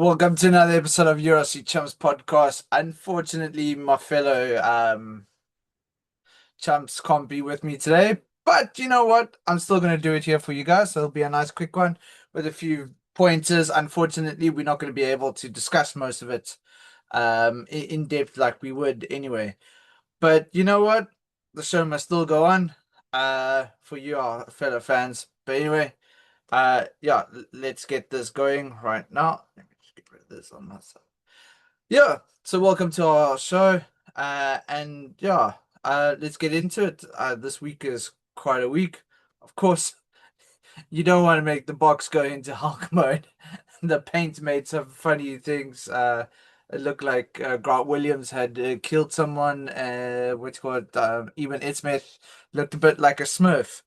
Welcome to another episode of URC Chumps Podcast. Unfortunately, my fellow chumps can't be with me today, but you know what? I'm still going to do it here for you guys. So it'll be a nice quick one with a few pointers. Unfortunately, we're not going to be able to discuss most of it in depth like we would anyway. But you know what? The show must still go on for you, our fellow fans. But anyway, yeah, let's get this going right now. Let me just get rid of this on my side. Yeah, so welcome to our show. And yeah, let's get into it. This week is quite a week. Of course, you don't want to make the Boks go into Hulk mode. The paint made some funny things. It looked like Grant Williams had killed someone. What's called even Ed Smith looked a bit like a Smurf.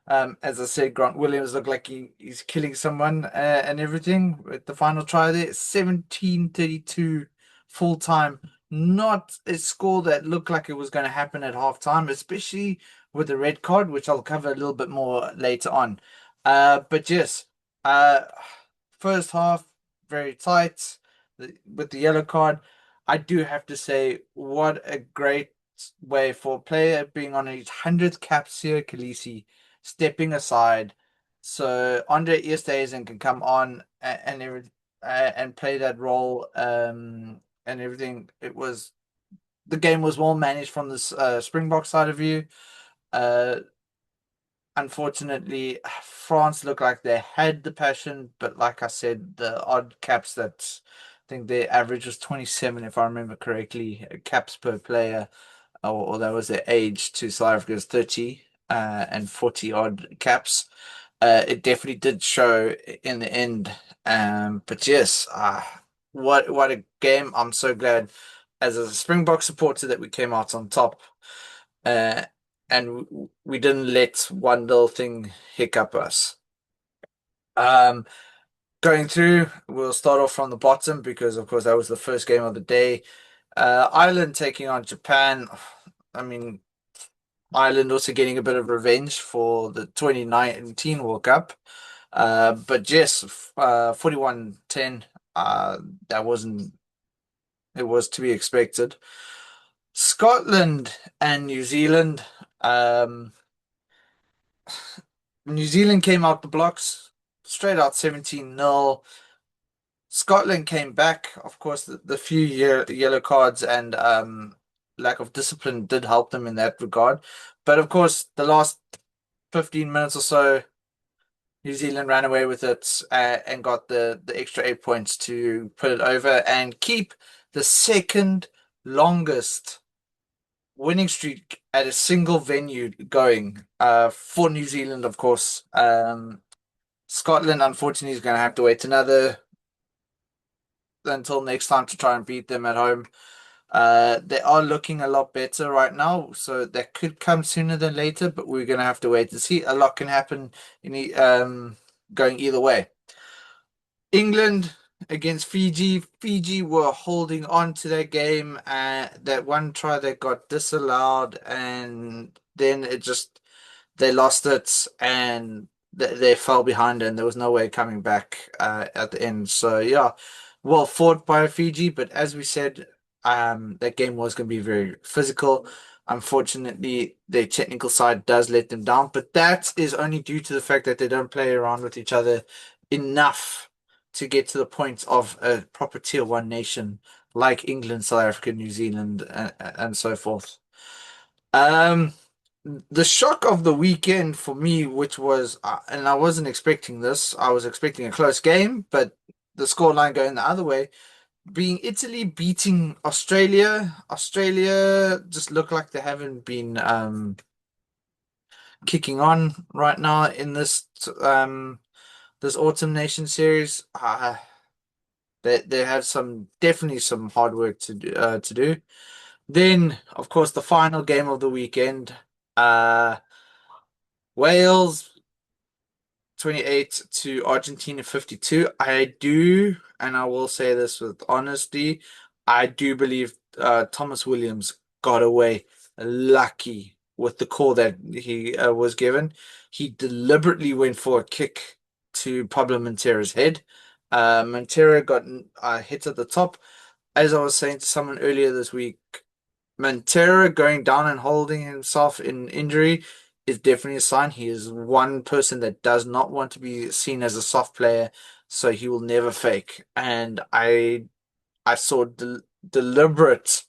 As I said, Grant Williams looked like he's killing someone and everything with the final try there. 17:32 full time. Not a score that looked like it was going to happen at half time, especially with the red card, which I'll cover a little bit more later on. But yes, uh, first half very tight with the yellow card. I do have to say, what a great way for a player being on his 100th cap, Sir Khaleesi, stepping aside so Andre Esterhuizen can come on and play that role and everything. The game was well managed from this Springbok side of view. Uh, Unfortunately, France looked like they had the passion, but like I said, the odd caps that I think their average was 27, if I remember correctly, caps per player, or that was their age to South Africa's 30 and 40 odd caps. It definitely did show in the end. But yes, what a game. I'm so glad as a Springbok supporter that we came out on top. Uh, and we didn't let one little thing hiccup us. Um, Going through, we'll start off from the bottom because, of course, that was the first game of the day. Ireland taking on Japan. I mean, Ireland also getting a bit of revenge for the 2019 World Cup. But yes, 41-10, that wasn't, it was to be expected. Scotland and New Zealand. Um, New Zealand came out the blocks straight out 17-0. Scotland came back. Of course, the few yellow cards and lack of discipline did help them in that regard. But of course, the last 15 minutes or so, New Zealand ran away with it and got the extra 8 points to put it over and keep the second longest winning streak at a single venue going for New Zealand, of course. Scotland, unfortunately, is going to have to wait another until next time to try and beat them at home. They are looking a lot better right now, so that could come sooner than later, but we're going to have to wait to see. A lot can happen going either way. England against Fiji. Fiji were holding on to their game, and that one try that got disallowed, and then they lost it, and they fell behind, and there was no way coming back at the end. So yeah, well fought by Fiji, but as we said, that game was going to be very physical. Unfortunately, their technical side does let them down, but that is only due to the fact that they don't play around with each other enough to get to the point of a proper tier one nation like England, South Africa, New Zealand, and so forth. Um, the shock of the weekend for me, which was, and I wasn't expecting this, I was expecting a close game, but the scoreline going the other way, being Italy beating Australia. Australia just look like they haven't been kicking on right now in this Autumn Nation series. They have definitely some hard work to do. Then, of course, the final game of the weekend, uh, Wales 28 to Argentina 52. I do, and I will say this with honesty, I do believe Thomas Williams got away lucky with the call that he was given. He deliberately went for a kick to Pablo Montera's head. Montero got hit at the top. As I was saying to someone earlier this week, Montero going down and holding himself in injury is definitely a sign. He is one person that does not want to be seen as a soft player, so he will never fake. And I saw deliberate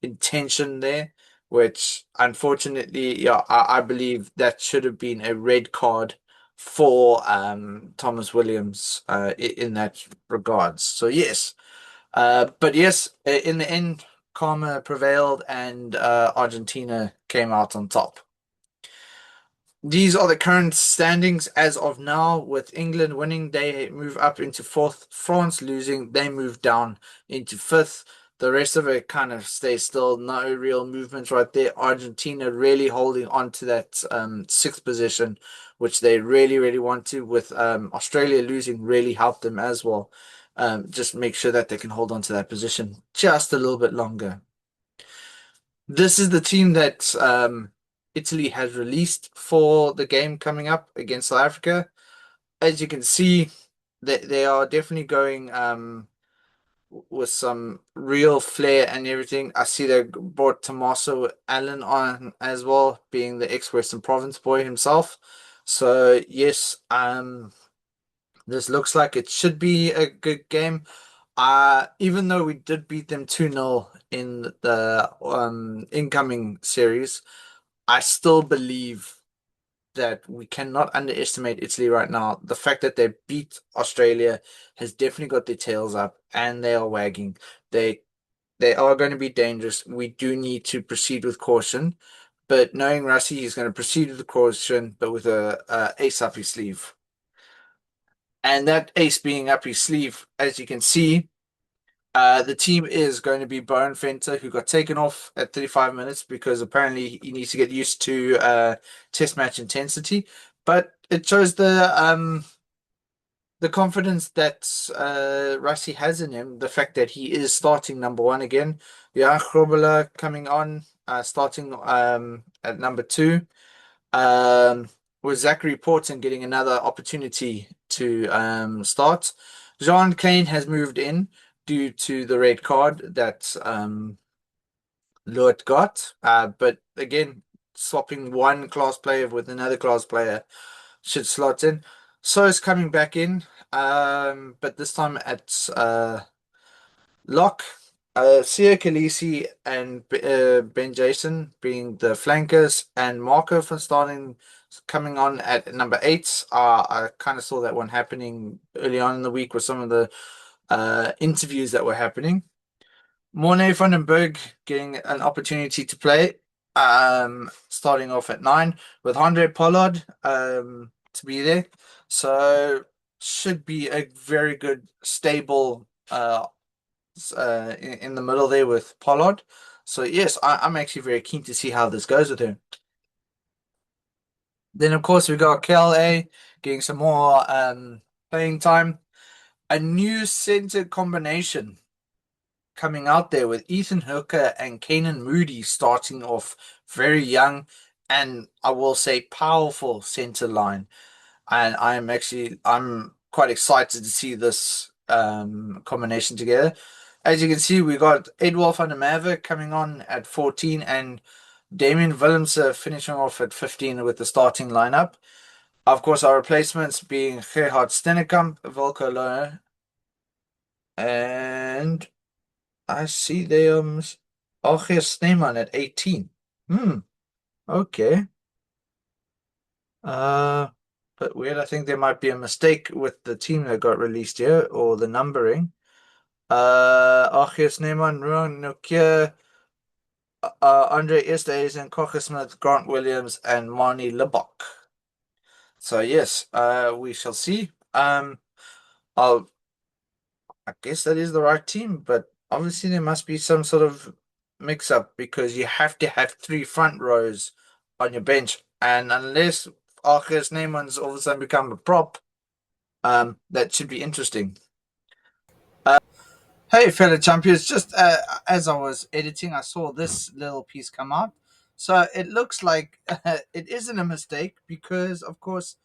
intention there, which unfortunately, yeah, I believe that should have been a red card for Thomas Williams in that regards. So yes, but yes, in the end, karma prevailed and Argentina came out on top. These are the current standings as of now. With England winning, they move up into fourth. France losing, they move down into fifth. The rest of it kind of stays still. No real movements right there. Argentina really holding on to that sixth position, which they really, really want to. With Australia losing, really helped them as well. Just make sure that they can hold on to that position just a little bit longer. This is the team that Italy has released for the game coming up against South Africa. As you can see, they are definitely going with some real flair and everything. I see they brought Tommaso Allen on as well, being the ex-Western Province boy himself. So yes, this looks like it should be a good game. Even though we did beat them 2-0 in the incoming series, I still believe that we cannot underestimate Italy right now. The fact that they beat Australia has definitely got their tails up and they are wagging. They are going to be dangerous. We do need to proceed with caution. But knowing Rassi, he's going to proceed with caution, but with a ace up his sleeve. And that ace being up his sleeve, as you can see, the team is going to be Byron Fenter, who got taken off at 35 minutes because apparently he needs to get used to test match intensity. But it shows the confidence that Rassi has in him, the fact that he is starting number one again. Jan Grobela coming on, starting at number two. With Zachary Porton getting another opportunity to start. Jean Kane has moved in due to the red card that Lurt got. But again, swapping one class player with another class player should slot in. So is coming back in, but this time at lock. Sia Khaleesi and Ben Jason being the flankers, and Marco for starting coming on at number 8. I kind of saw that one happening early on in the week with some of the interviews that were happening. Mornay van den Berg getting an opportunity to play, starting off at 9 with Andre Pollard to be there. So should be a very good, stable in the middle there with Pollard. So yes, I'm actually very keen to see how this goes with him. Then of course we got KLA getting some more playing time. A new center combination coming out there with Ethan Hooker and Kanan Moody starting off very young, and I will say powerful center line. And I'm quite excited to see this combination together. As you can see, we got Edward van der Merwe coming on at 14 and Damien Willemse finishing off at 15 with the starting lineup. Of course, our replacements being Gerhard Stennekamp, Volker Lohe, and I see they Algier Sneeman at 18. Okay. But weird. I think there might be a mistake with the team that got released here or the numbering. Algier Sneeman, Ruan Nokia, Andre Eerstehuizen, Cocker Smith, Grant Williams, and Marnie Lebok. So yes, we shall see. I guess that is the right team, but obviously there must be some sort of mix-up because you have to have 3 front rows on your bench, and unless Arceus Neyman's all of a sudden become a prop, that should be interesting. Hey, fellow champions! Just as I was editing, I saw this little piece come out. So it looks like it isn't a mistake because, of course,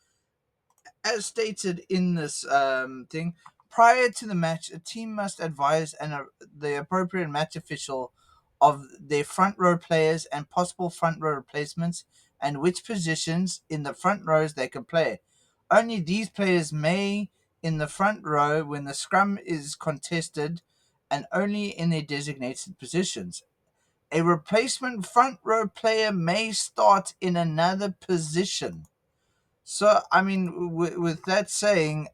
as stated in this thing, prior to the match, a team must advise the appropriate match official of their front row players and possible front row replacements and which positions in the front rows they can play. Only these players may in the front row when the scrum is contested and only in their designated positions. A replacement front row player may start in another position. So, I mean, with that saying,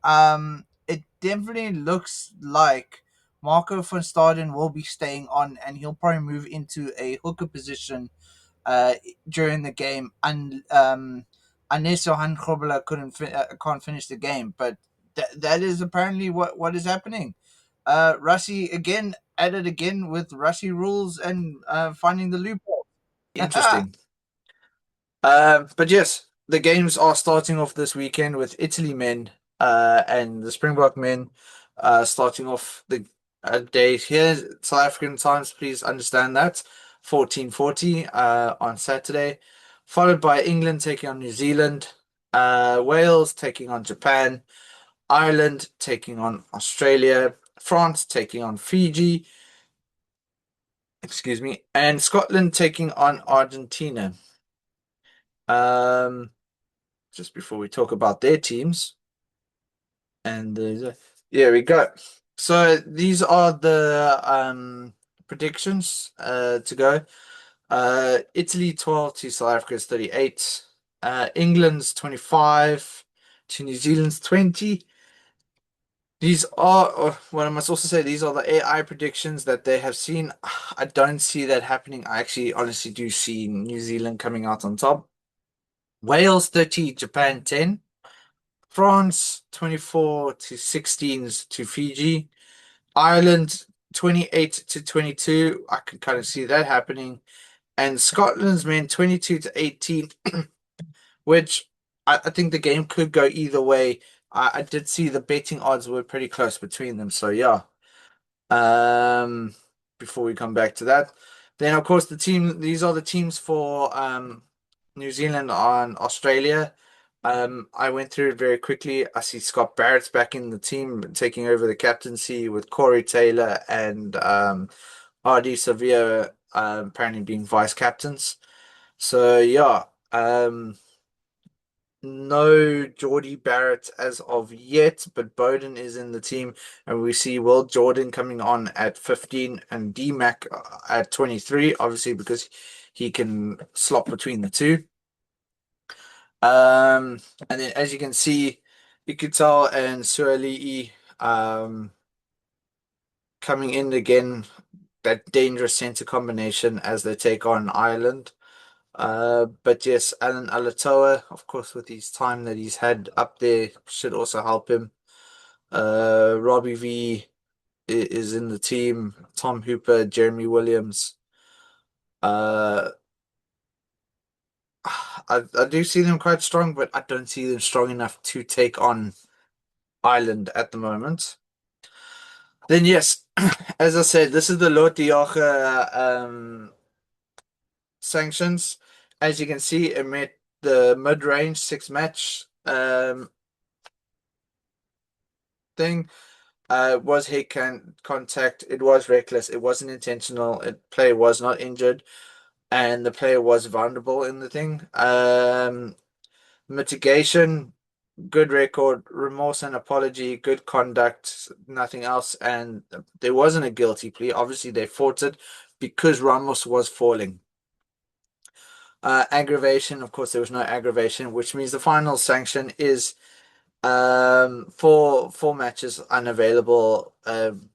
it definitely looks like Marco van Staden will be staying on, and he'll probably move into a hooker position uh, during the game, and unless Johan Grobler can't finish the game. But that is apparently what is happening. Russie again at it again with Russie rules and finding the loophole. Interesting. But yes, the games are starting off this weekend with Italy men and the Springbok men starting off the day here. South African times, please understand that. 14:40 on Saturday, followed by England taking on New Zealand, Wales taking on Japan, Ireland taking on Australia, France taking on Fiji, excuse me, and Scotland taking on Argentina. Um, just before we talk about their teams. And here we go. So these are the predictions to go. Italy 12 to South Africa's 38. England's 25 to New Zealand's 20. These are, what I must also say, these are the AI predictions that they have seen. I don't see that happening. I actually honestly do see New Zealand coming out on top. Wales 30, Japan 10. France 24 to 16s to Fiji. Ireland 28 to 22. I can kind of see that happening. And Scotland's men 22 to 18, which I think the game could go either way. I did see the betting odds were pretty close between them. So yeah. Um, Before we come back to that, then of course these are the teams for New Zealand and Australia. I went through it very quickly. I see Scott Barrett's back in the team, taking over the captaincy with Corey Taylor and RD Sevilla apparently being vice captains. So yeah, no Geordie Barrett as of yet, but Bowden is in the team, and we see Will Jordan coming on at 15 and DMAC at 23, obviously because he can slot between the two. And then as you can see, Ikutal and Suali'i coming in again, that dangerous center combination as they take on Ireland. But yes, Alan Alatoa, of course, with his time that he's had up there, should also help him. Robbie V is in the team. Tom Hooper, Jeremy Williams. Uh, I do see them quite strong, but I don't see them strong enough to take on Ireland at the moment. Then yes, as I said, this is the Lord Diocha sanctions. As you can see, it met the mid-range six match thing. Was head contact. It was reckless. It wasn't intentional. It player was not injured, and the player was vulnerable in the thing. Mitigation, good record, remorse and apology, good conduct, nothing else, and there wasn't a guilty plea. Obviously, they fought it because Ramos was falling. Aggravation, of course, there was no aggravation, which means the final sanction is four matches unavailable,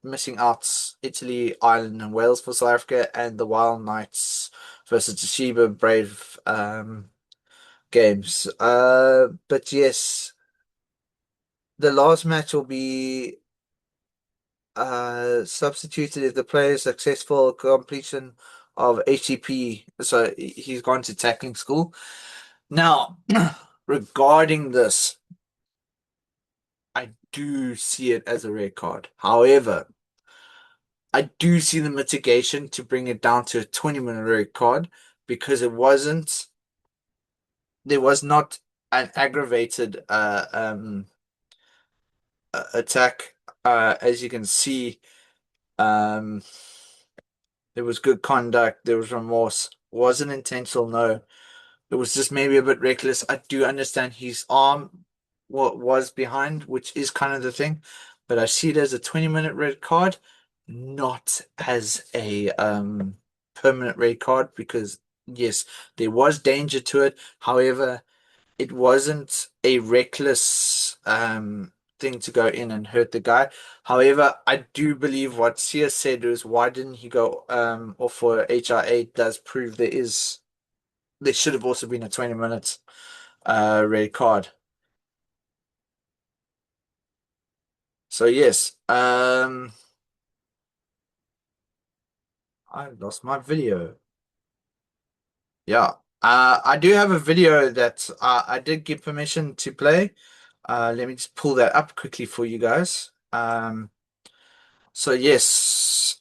missing out Italy, Ireland, and Wales for South Africa, and the Wild Knights versus the Sheba Brave games. But yes, the last match will be substituted if the player is successful completion of HTP. So he's gone to tackling school. Now, regarding this, I do see it as a red card. However, I do see the mitigation to bring it down to a 20-minute red card because there was not an aggravated attack. As you can see, um, there was good conduct, there was remorse. Wasn't intentional, no. It was just maybe a bit reckless. I do understand his arm what was behind, which is kind of the thing, but I see it as a 20-minute red card, not as a permanent red card, because yes, there was danger to it. However, it wasn't a reckless thing to go in and hurt the guy. However, I do believe what Sia said was, why didn't he go off for HIA does prove there should have also been a 20 minutes red card. So yes, I lost my video. Yeah. I do have a video that I did get permission to play. Let me just pull that up quickly for you guys. So yes,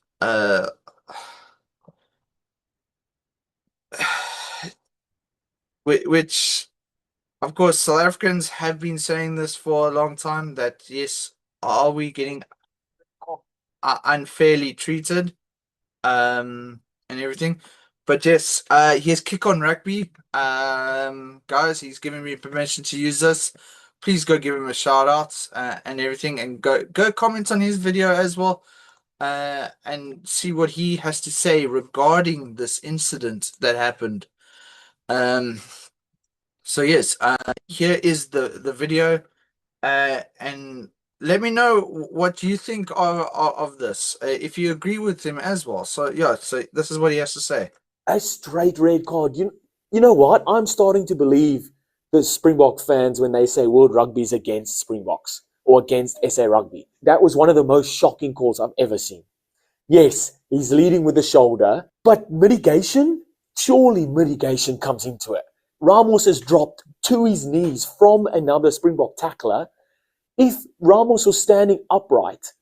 which of course South Africans have been saying this for a long time, that yes, are we getting unfairly treated and everything? But yes, he has kick on rugby. Guys, he's given me permission to use this. Please go give him a shout out and everything, and go comment on his video as well, and see what he has to say regarding this incident that happened. Um, so yes, here is the video, and let me know what you think of this, if you agree with him as well. So yeah, so this is what he has to say. A straight red card. You know what? I'm starting to believe the Springbok fans when they say World Rugby's against Springboks or against SA Rugby. That was one of the most shocking calls I've ever seen. Yes, he's leading with the shoulder, but mitigation? Surely mitigation comes into it. Ramos has dropped to his knees from another Springbok tackler. If Ramos was standing upright,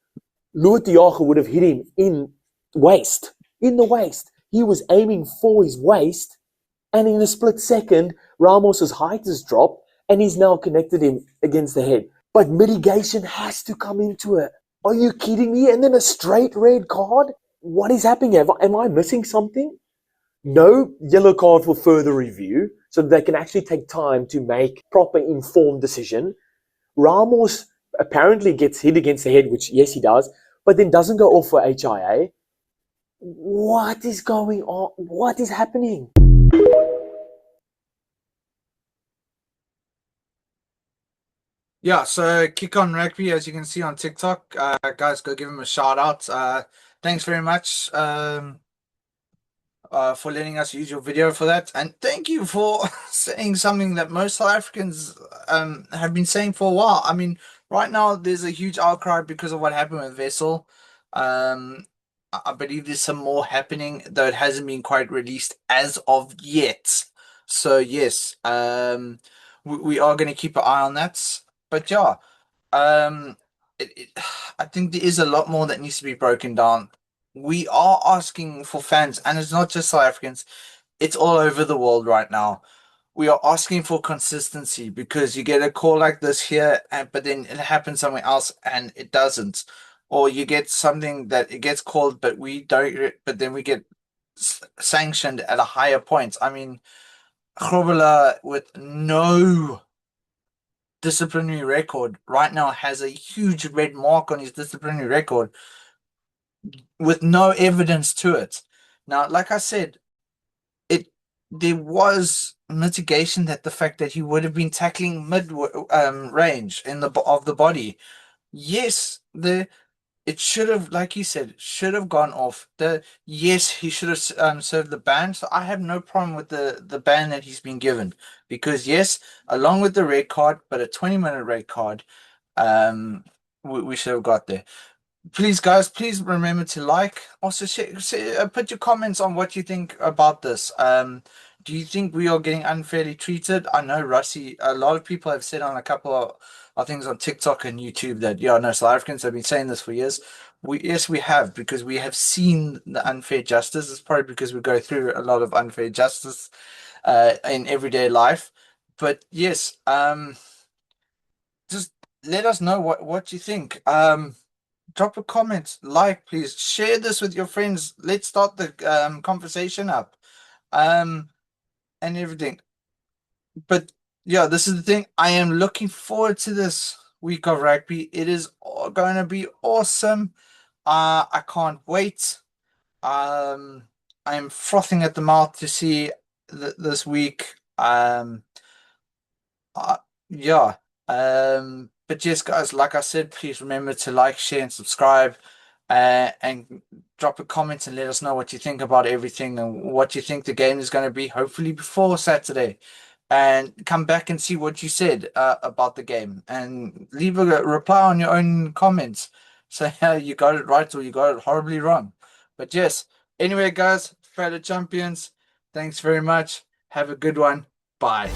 Luatiaga would have hit him in the waist. He was aiming for his waist, and in a split second, Ramos's height has dropped, and he's now connected him against the head. But mitigation has to come into it. Are you kidding me? And then a straight red card? What is happening? Am I missing something? No yellow card for further review, so that they can actually take time to make proper informed decision. Ramos apparently gets hit against the head, which yes he does, but then doesn't go off for HIA. What is going on? What is happening? Yeah, so kick on rugby, as you can see on TikTok. Guys, go give him a shout out. Thanks very much for letting us use your video for that, and thank you for saying something that most South Africans have been saying for a while. I mean, right now there's a huge outcry because of what happened with Vessel. I believe there's some more happening, though it hasn't been quite released as of yet. So yes, we are going to keep an eye on that. But yeah, um, I think there is a lot more that needs to be broken down. We are asking for fans, and it's not just South Africans, it's all over the world right now. We are asking for consistency, because you get a call like this here, but then it happens somewhere else and it doesn't. Or you get something that it gets called, but we don't, but then we get sanctioned at a higher point. I mean, Grobela, with no disciplinary record right now, has a huge red mark on his disciplinary record with no evidence to it. Now, like I said, there was mitigation, that the fact that he would have been tackling mid range in the body. Yes, it should have, like you said, should have gone off. Yes, he should have served the ban. So I have no problem with the ban that he's been given, because yes, along with the red card, but a 20-minute red card, we should have got there. Please, guys, please remember to like. Also, put your comments on what you think about this. Do you think we are getting unfairly treated? I know Rusty, a lot of people have said on a couple of things on TikTok and YouTube that, yeah, no, South Africans have been saying this for years. Yes, we have, because we have seen the unfair justice. It's probably because we go through a lot of unfair justice in everyday life. But yes, just let us know what you think. drop a comment, like, please share this with your friends. Let's start the conversation up, and everything. But yeah, this is the thing. I am looking forward to this week of rugby. It is going to be awesome. I can't wait. I'm frothing at the mouth to see this week. Yeah. But yes, guys, like I said, please remember to like, share, and subscribe, and drop a comment and let us know what you think about everything and what you think the game is going to be. Hopefully before Saturday, and come back and see what you said about the game, and leave a reply on your own comments. Say how you got it right or you got it horribly wrong. But yes, anyway, guys, fellow champions, thanks very much. Have a good one. Bye.